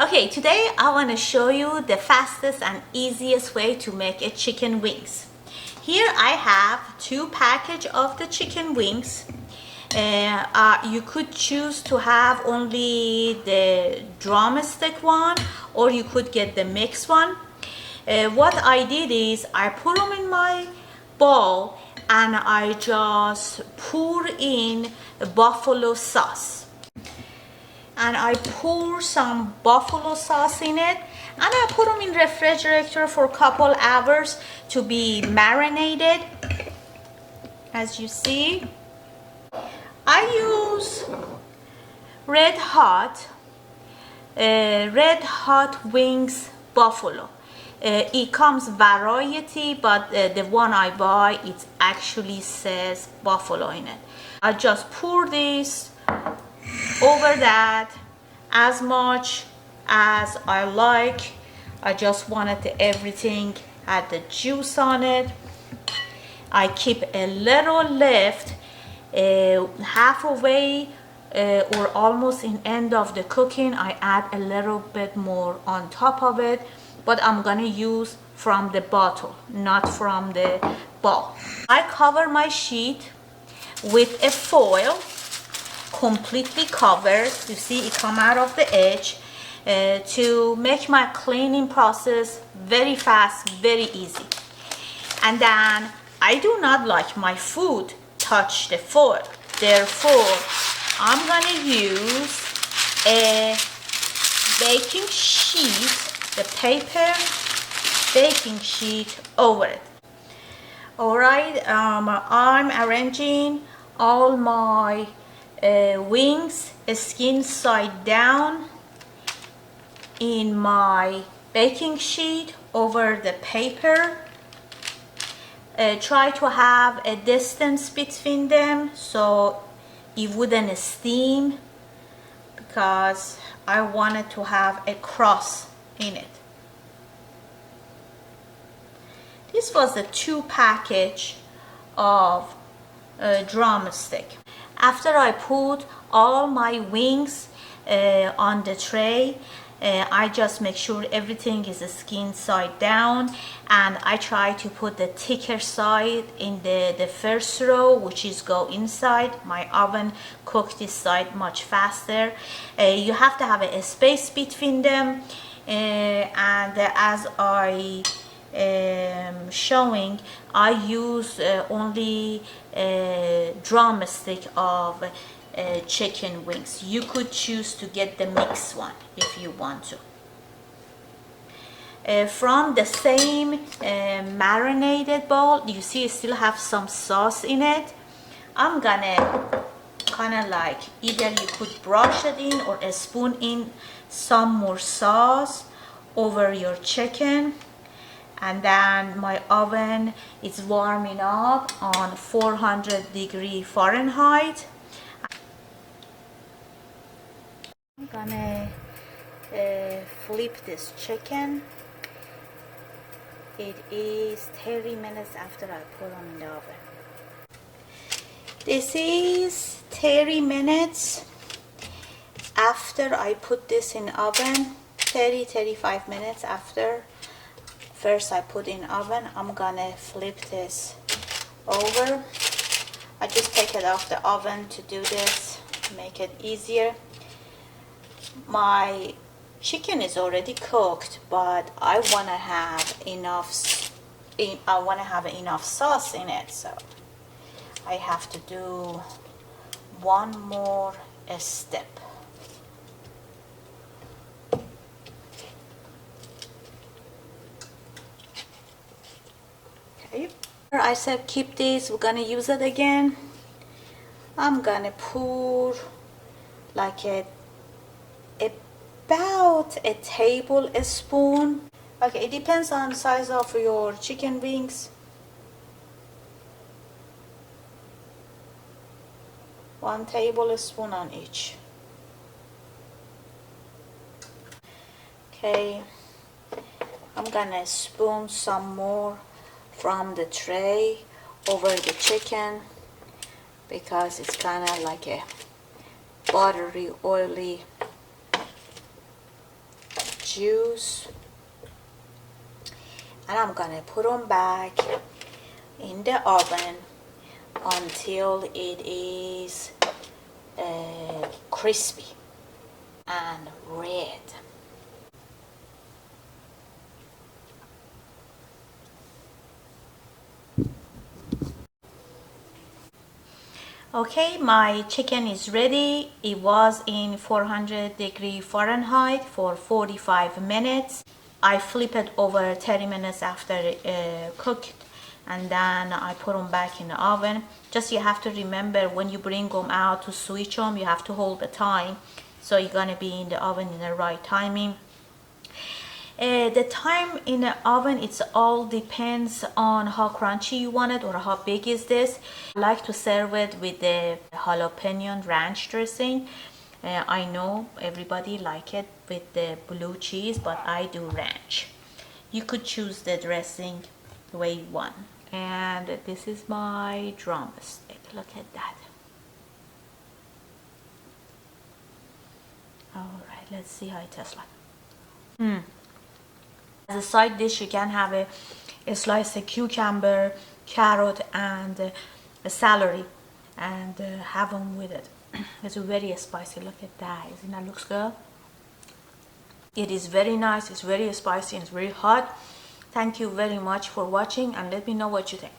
Okay, today I want to show you the fastest and easiest way to make a chicken wings. Here I have 2 packages of the chicken wings. You could choose to have only the drumstick one, or you could get the mixed one. What I did is I put them in my bowl and I just pour in buffalo sauce. And I pour some buffalo sauce in it, and I put them in refrigerator for a couple hours to be marinated. As you see, I use red hot wings buffalo. It comes variety, but the one I buy, it actually says buffalo in it. I just pour this over that as much as I like. I just wanted everything had the juice on it. I keep a little left halfway or almost in end of the cooking. I add a little bit more on top of it, but I'm gonna use from the bottle, not from the bowl. I cover my sheet with a foil, completely covered. You see it come out of the edge, to make my cleaning process very fast, very easy. And then I do not like my food touch the foil, therefore I'm gonna use a baking sheet, the paper baking sheet over it. Alright, I'm arranging all my wings skin side down in my baking sheet over the paper. Try to have a distance between them so it wouldn't steam, because I wanted to have a cross in it. This was the 2 package of drumstick. After I put all my wings on the tray, I just make sure everything is skin side down, and I try to put the thicker side in the first row, which is go inside. My oven cook this side much faster. You have to have a space between them, and as I showing, I use only drumstick of chicken wings. You could choose to get the mixed one if you want to. From the same marinated bowl, you see I still have some sauce in it. I'm gonna kind of like, either you could brush it in or a spoon in some more sauce over your chicken. And then my oven is warming up on 400 Fahrenheit. I'm gonna flip this chicken. It is 30 minutes after I put them in the oven. This is 30 minutes after I put this in oven. 30-35 minutes after. First I put in oven. I'm gonna flip this over. I just take it off the oven to do this, make it easier. My chicken is already cooked, but I wanna have enough sauce in it, so I have to do one more step. Okay. I said keep this, we're gonna use it again. I'm gonna pour like about a tablespoon. Okay, it depends on the size of your chicken wings. 1 tablespoon on each. Okay, I'm gonna spoon some more from the tray over the chicken because it's kind of like a buttery, oily juice, and I'm gonna put them back in the oven until it is crispy and red. Okay, my chicken is ready. It was in 400 Fahrenheit for 45 minutes. I flip it over 30 minutes after cooked, and then I put them back in the oven. Just you have to remember when you bring them out to switch them, you have to hold the time, so you're gonna be in the oven in the right timing. The time in the oven, it's all depends on how crunchy you want it or how big is this. I like to serve it with the jalapeno ranch dressing. I know everybody like it with the blue cheese, but I do ranch. You could choose the dressing the way you want. And this is my drumstick. Look at that. All right, let's see how it tastes like. As a side dish, you can have a slice of cucumber, carrot, and a celery, and have them with it. It's very spicy. Look at that. Isn't that looks good? It is very nice. It's very spicy and it's very hot. Thank you very much for watching, and let me know what you think.